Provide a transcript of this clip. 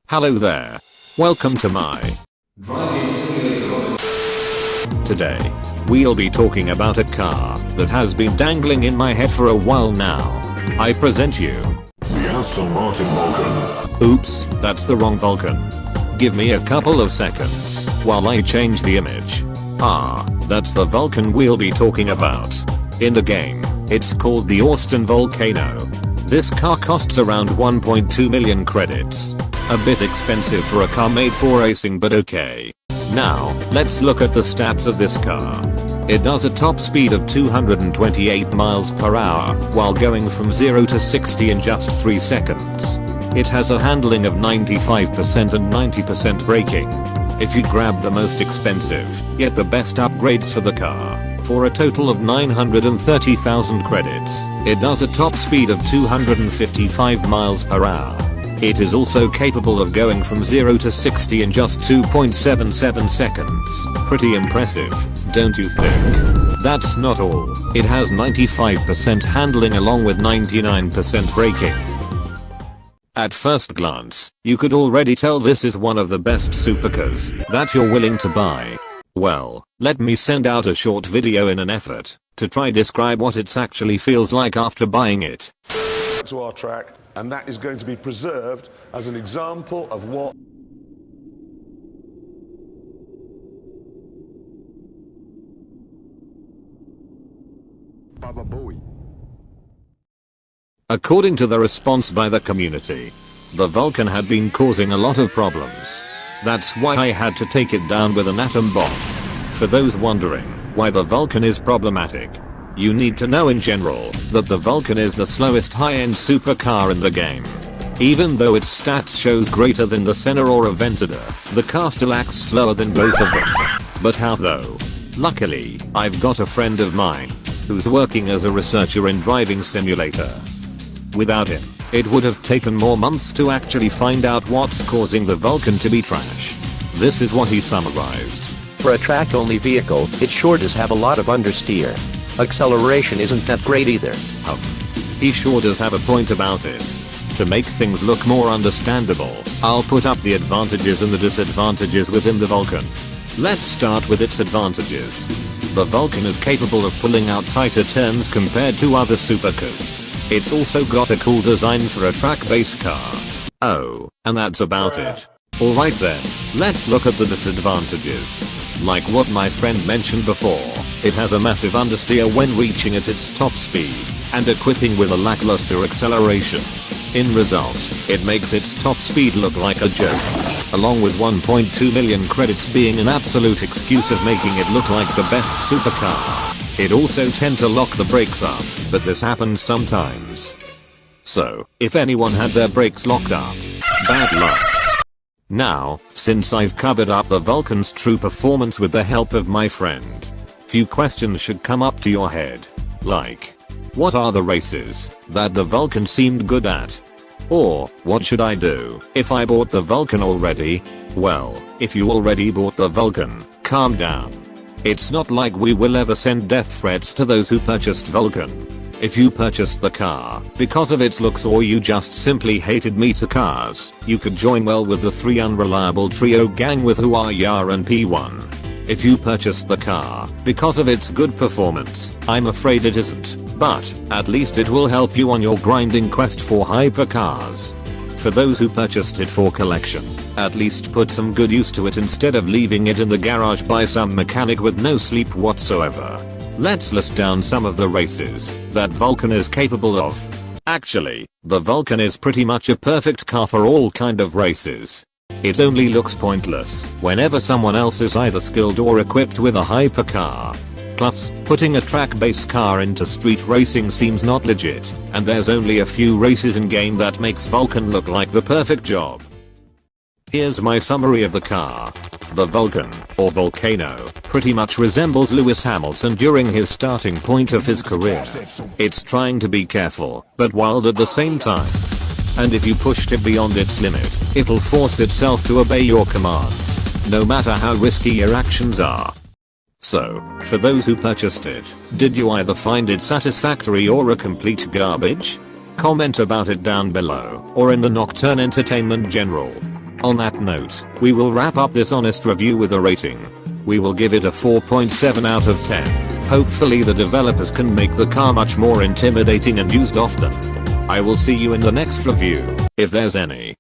Hello there. Welcome to my driving simulator. Today, we'll be talking about a car that has been dangling in my head for a while now. I present you the Auston Volcano. Oops, that's the wrong Vulcan. Give me a couple of seconds while I change the image. That's the Vulcan we'll be talking about. In the game, it's called the Auston Volcano. This car costs around 1.2 million credits. A bit expensive for a car made for racing, but okay. Now, let's look at the stats of this car. It does a top speed of 228 miles per hour while going from 0 to 60 in just 3 seconds. It has a handling of 95% and 90% braking. If you grab the most expensive, yet the best upgrades to the car, for a total of 930,000 credits, it does a top speed of 255 miles per hour. It is also capable of going from 0 to 60 in just 2.77 seconds. Pretty impressive, don't you think? That's not all. It has 95% handling along with 99% braking. At first glance, you could already tell this is one of the best supercars that you're willing to buy. Well, let me send out a short video in an effort to try describe what it actually feels like after buying it. To our track, and that is going to be preserved as an example of what Baba Booey. According to the response by the community, the Vulcan had been causing a lot of problems. That's why I had to take it down with an atom bomb. For those wondering why the Vulcan is problematic, you need to know in general that the Vulcan is the slowest high-end supercar in the game. Even though its stats shows greater than the Senna or Aventador, the car still acts slower than both of them. But how though? Luckily, I've got a friend of mine who's working as a researcher in driving simulator. Without him, it would have taken more months to actually find out what's causing the Vulcan to be trash. This is what he summarized. For a track-only vehicle, it sure does have a lot of understeer. Acceleration isn't that great either. He sure does have a point about it. To make things look more understandable, I'll put up the advantages and the disadvantages within the Vulcan. Let's start with its advantages. The Vulcan is capable of pulling out tighter turns compared to other supercars. It's also got a cool design for a track-based car. Oh, and that's about it. Alright then, let's look at the disadvantages. Like what my friend mentioned before, it has a massive understeer when reaching at its top speed, and equipping with a lackluster acceleration. In result, it makes its top speed look like a joke, along with 1.2 million credits being an absolute excuse of making it look like the best supercar. It also tends to lock the brakes up, but this happens sometimes. So, if anyone had their brakes locked up, bad luck. Now, since I've covered up the Vulcan's true performance with the help of my friend, few questions should come up to your head. Like, what are the races that the Vulcan seemed good at? Or, what should I do if I bought the Vulcan already? Well, if you already bought the Vulcan, calm down. It's not like we will ever send death threats to those who purchased Vulcan. If you purchased the car because of its looks or you just simply hated meter cars, you could join well with the 3 unreliable trio gang with Huaya and P1. If you purchased the car because of its good performance, I'm afraid it isn't, but at least it will help you on your grinding quest for hypercars. For those who purchased it for collection, at least put some good use to it instead of leaving it in the garage by some mechanic with no sleep whatsoever. Let's list down some of the races that Vulcan is capable of. Actually, the Vulcan is pretty much a perfect car for all kind of races. It only looks pointless whenever someone else is either skilled or equipped with a hypercar. Plus, putting a track-based car into street racing seems not legit, and there's only a few races in game that makes Vulcan look like the perfect job. Here's my summary of the car. The Vulcan, or Volcano, pretty much resembles Lewis Hamilton during his starting point of his career. It's trying to be careful, but wild at the same time. And if you pushed it beyond its limit, it'll force itself to obey your commands, no matter how risky your actions are. So, for those who purchased it, did you either find it satisfactory or a complete garbage? Comment about it down below, or in the Nocturne Entertainment General. On that note, we will wrap up this honest review with a rating. We will give it a 4.7 out of 10. Hopefully the developers can make the car much more intimidating and used often. I will see you in the next review, if there's any.